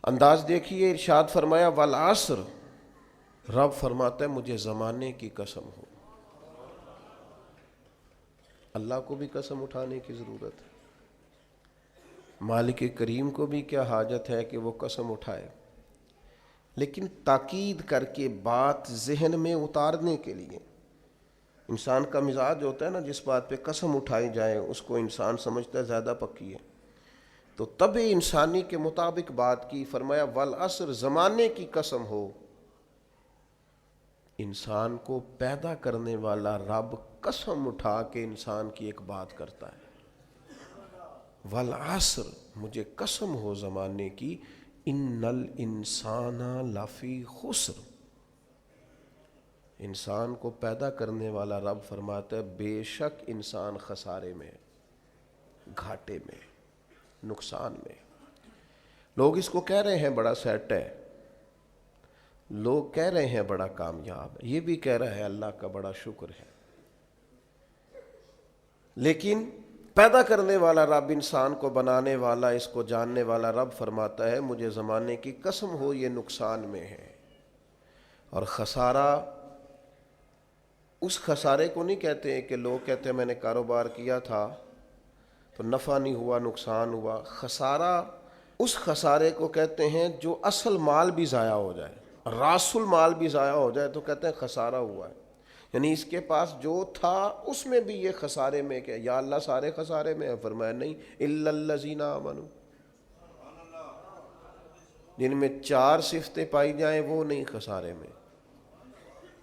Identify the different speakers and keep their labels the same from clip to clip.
Speaker 1: انداز دیکھیے، ارشاد فرمایا والعصر، رب فرماتا ہے مجھے زمانے کی قسم ہو۔ اللہ کو بھی قسم اٹھانے کی ضرورت ہے، مالک کریم کو بھی کیا حاجت ہے کہ وہ قسم اٹھائے، لیکن تاکید کر کے بات ذہن میں اتارنے کے لیے۔ انسان کا مزاج ہوتا ہے نا، جس بات پہ قسم اٹھائی جائے اس کو انسان سمجھتا ہے زیادہ پکی ہے، تو طبع انسانی کے مطابق بات کی، فرمایا والعصر، زمانے کی قسم ہو۔ انسان کو پیدا کرنے والا رب قسم اٹھا کے انسان کی ایک بات کرتا ہے، والعصر، مجھے قسم ہو زمانے کی، ان الانسان لفی خسر، انسان کو پیدا کرنے والا رب فرماتا ہے بے شک انسان خسارے میں، گھاٹے میں، نقصان میں۔ لوگ اس کو کہہ رہے ہیں بڑا سیٹ ہے، لوگ کہہ رہے ہیں بڑا کامیاب ہے، یہ بھی کہہ رہا ہے اللہ کا بڑا شکر ہے، لیکن پیدا کرنے والا رب، انسان کو بنانے والا، اس کو جاننے والا رب فرماتا ہے مجھے زمانے کی قسم ہو یہ نقصان میں ہے۔ اور خسارہ، اس خسارے کو نہیں کہتے ہیں کہ لوگ کہتے ہیں میں نے کاروبار کیا تھا تو نفع نہیں ہوا، نقصان ہوا۔ خسارہ اس خسارے کو کہتے ہیں جو اصل مال بھی ضائع ہو جائے، راس المال بھی ضائع ہو جائے تو کہتے ہیں خسارہ ہوا ہے، یعنی اس کے پاس جو تھا اس میں بھی یہ خسارے میں، کہ یا اللہ سارے خسارے میں ہے؟ فرمایا نہیں، الا الذین آمنوا، جن میں 4 صفتیں پائی جائیں وہ نہیں خسارے میں۔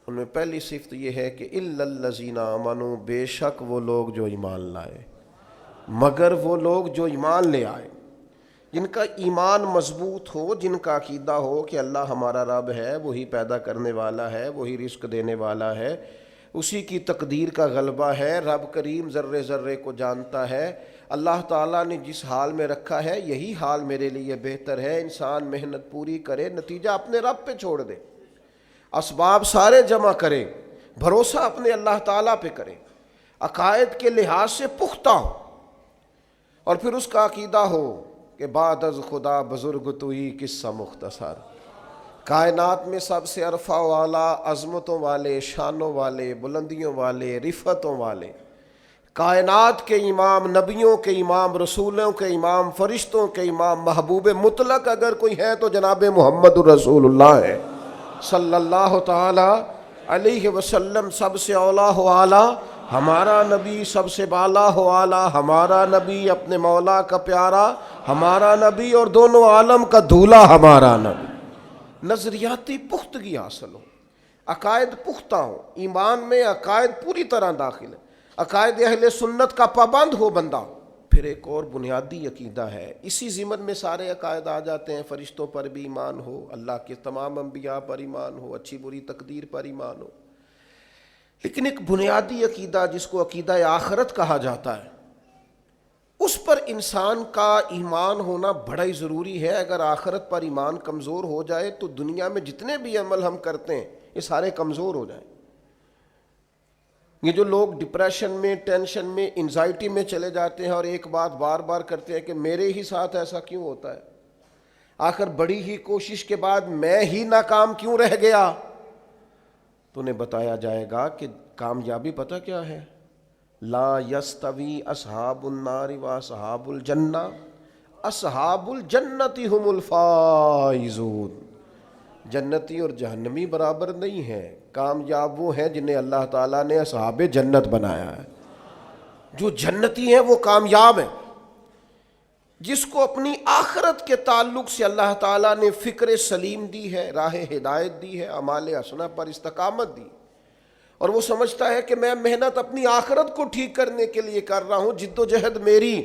Speaker 1: ان میں پہلی صفت یہ ہے کہ الا الذین آمنوا، بے شک وہ لوگ جو ایمان لائے، مگر وہ لوگ جو ایمان لے آئے، جن کا ایمان مضبوط ہو، جن کا عقیدہ ہو کہ اللہ ہمارا رب ہے، وہی پیدا کرنے والا ہے، وہی رزق دینے والا ہے، اسی کی تقدیر کا غلبہ ہے، رب کریم ذرے ذرے کو جانتا ہے، اللہ تعالیٰ نے جس حال میں رکھا ہے یہی حال میرے لیے بہتر ہے۔ انسان محنت پوری کرے، نتیجہ اپنے رب پہ چھوڑ دے، اسباب سارے جمع کرے، بھروسہ اپنے اللہ تعالیٰ پہ کرے، عقائد کے لحاظ سے پختہ ہو، اور پھر اس کا عقیدہ ہو کہ بعد از خدا بزرگ تو ہی قصہ مختصر، کائنات میں سب سے عرفہ والا، عظمتوں والے، شانوں والے، بلندیوں والے، رفتوں والے، کائنات کے امام، نبیوں کے امام، رسولوں کے امام، فرشتوں کے امام، محبوب مطلق اگر کوئی ہے تو جناب محمد الرسول اللہ ہے صلی اللہ تعالی علیہ وسلم۔ سب سے اولا و اعلیٰ ہمارا نبی، سب سے بالا ہو اعلیٰ ہمارا نبی، اپنے مولا کا پیارا ہمارا نبی، اور دونوں عالم کا دھولا ہمارا نبی۔ نظریاتی پختگی حاصل ہو، عقائد پختہ ہو، ایمان میں عقائد پوری طرح داخل ہے، عقائد اہل سنت کا پابند ہو بندہ۔ پھر ایک اور بنیادی عقیدہ ہے، اسی ضمن میں سارے عقائد آ جاتے ہیں، فرشتوں پر بھی ایمان ہو، اللہ کے تمام انبیاء پر ایمان ہو، اچھی بری تقدیر پر ایمان ہو، لیکن ایک بنیادی عقیدہ جس کو عقیدہ آخرت کہا جاتا ہے، اس پر انسان کا ایمان ہونا بڑا ہی ضروری ہے۔ اگر آخرت پر ایمان کمزور ہو جائے تو دنیا میں جتنے بھی عمل ہم کرتے ہیں یہ سارے کمزور ہو جائیں۔ یہ جو لوگ ڈپریشن میں، ٹینشن میں، انزائٹی میں چلے جاتے ہیں اور ایک بات بار بار کرتے ہیں کہ میرے ہی ساتھ ایسا کیوں ہوتا ہے، آخر بڑی ہی کوشش کے بعد میں ہی ناکام کیوں رہ گیا، تو انہیں بتایا جائے گا کہ کامیابی پتہ کیا ہے؟ لا یستوی اصحاب النار و اصحاب الجنہ، اصحاب الجنت هم الفائزون، جنتی اور جہنمی برابر نہیں ہیں، کامیاب وہ ہیں جنہیں اللہ تعالیٰ نے اصحاب جنت بنایا ہے۔ جو جنتی ہیں وہ کامیاب ہیں، جس کو اپنی آخرت کے تعلق سے اللہ تعالیٰ نے فکر سلیم دی ہے، راہ ہدایت دی ہے، اعمال حسنہ پر استقامت دی، اور وہ سمجھتا ہے کہ میں محنت اپنی آخرت کو ٹھیک کرنے کے لیے کر رہا ہوں، جد و جہد میری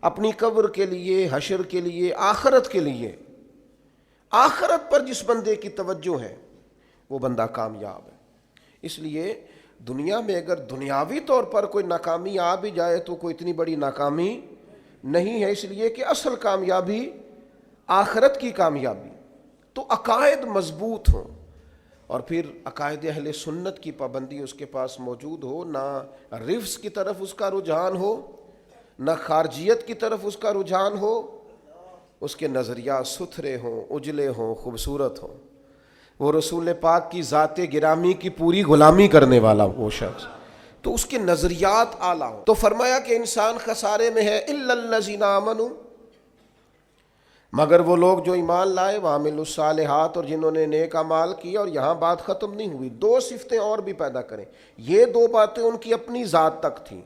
Speaker 1: اپنی قبر کے لیے، حشر کے لیے، آخرت کے لیے۔ آخرت پر جس بندے کی توجہ ہے وہ بندہ کامیاب ہے۔ اس لیے دنیا میں اگر دنیاوی طور پر کوئی ناکامی آ بھی جائے تو کوئی اتنی بڑی ناکامی نہیں ہے، اس لیے کہ اصل کامیابی آخرت کی کامیابی۔ تو عقائد مضبوط ہوں، اور پھر عقائد اہل سنت کی پابندی اس کے پاس موجود ہو، نہ رفض کی طرف اس کا رجحان ہو، نہ خارجیت کی طرف اس کا رجحان ہو، اس کے نظریات ستھرے ہوں، اجلے ہوں، خوبصورت ہوں، وہ رسول پاک کی ذات گرامی کی پوری غلامی کرنے والا وہ شخص، تو اس کے نظریات اعلیٰ ہوں۔ تو فرمایا کہ انسان خسارے میں ہے الا الذین آمنوا، مگر وہ لوگ جو ایمان لائے، وعملوا الصالحات، اور جنہوں نے نیک اعمال کیا۔ اور یہاں بات ختم نہیں ہوئی، دو صفتیں اور بھی پیدا کریں۔ یہ دو باتیں ان کی اپنی ذات تک تھیں،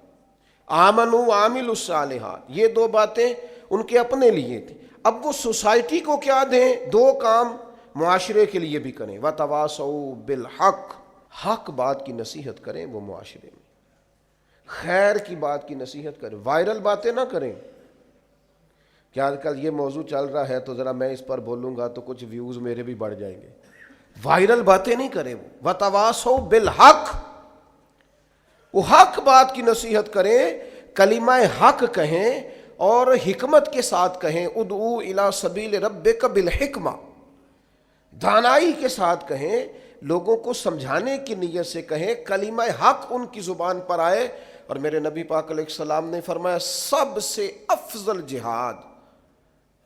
Speaker 1: آمنوا وعملوا الصالحات، یہ دو باتیں ان کے اپنے لیے تھیں۔ اب وہ سوسائٹی کو کیا دیں؟ دو کام معاشرے کے لیے بھی کریں، وتواصوا بالحق، حق بات کی نصیحت کریں وہ معاشرے میں، خیر کی بات کی نصیحت کریں، وائرل باتیں نہ کریں۔ کہ آج کل یہ موضوع چل رہا ہے تو ذرا میں اس پر بولوں گا تو کچھ ویوز میرے بھی بڑھ جائیں گے، وائرل باتیں نہیں کریں، وہ وتواصوا بالحق، وہ حق بات کی نصیحت کریں، کلمہ حق کہیں اور حکمت کے ساتھ کہیں، ادعو الی سبیل ربک بالحکمہ، دانائی کے ساتھ کہیں، لوگوں کو سمجھانے کی نیت سے کہیں، کلمہ حق ان کی زبان پر آئے۔ اور میرے نبی پاک علیہ السلام نے فرمایا سب سے افضل جہاد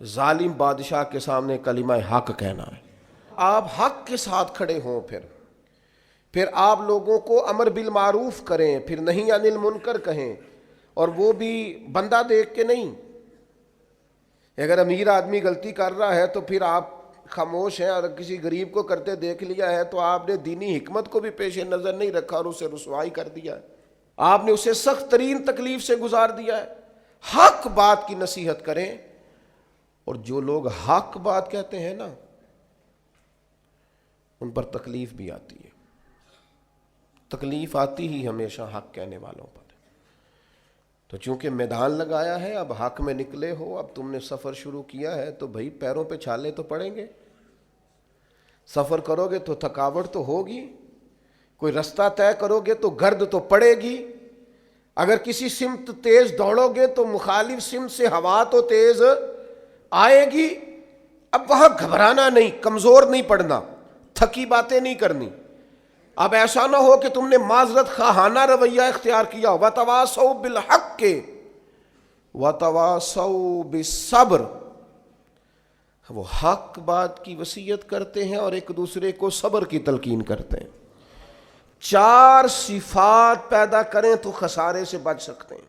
Speaker 1: ظالم بادشاہ کے سامنے کلمہ حق کہنا ہے۔ آپ حق کے ساتھ کھڑے ہوں، پھر آپ لوگوں کو امر بالمعروف کریں، پھر نہی عن المنکر کہیں، اور وہ بھی بندہ دیکھ کے نہیں۔ اگر امیر آدمی غلطی کر رہا ہے تو پھر آپ خاموش ہیں، اور کسی غریب کو کرتے دیکھ لیا ہے تو آپ نے دینی حکمت کو بھی پیش نظر نہیں رکھا اور اسے رسوائی کر دیا ہے، آپ نے اسے سخت ترین تکلیف سے گزار دیا ہے۔ حق بات کی نصیحت کریں، اور جو لوگ حق بات کہتے ہیں نا ان پر تکلیف بھی آتی ہے، تکلیف آتی ہی ہمیشہ حق کہنے والوں پر۔ تو چونکہ میدان لگایا ہے، اب حق میں نکلے ہو، اب تم نے سفر شروع کیا ہے تو بھائی پیروں پہ چھالے تو پڑیں گے، سفر کرو گے تو تھکاوٹ تو ہوگی، کوئی رستہ طے کرو گے تو گرد تو پڑے گی، اگر کسی سمت تیز دوڑو گے تو مخالف سمت سے ہوا تو تیز آئے گی۔ اب وہاں گھبرانا نہیں، کمزور نہیں پڑنا، تھکی باتیں نہیں کرنی۔ اب ایسا نہ ہو کہ تم نے معذرت خواہانہ رویہ اختیار کیا، وتواصوا بالحق وتواصوا بالصبر، وہ حق بات کی وصیت کرتے ہیں اور ایک دوسرے کو صبر کی تلقین کرتے ہیں۔ چار صفات پیدا کریں تو خسارے سے بچ سکتے ہیں۔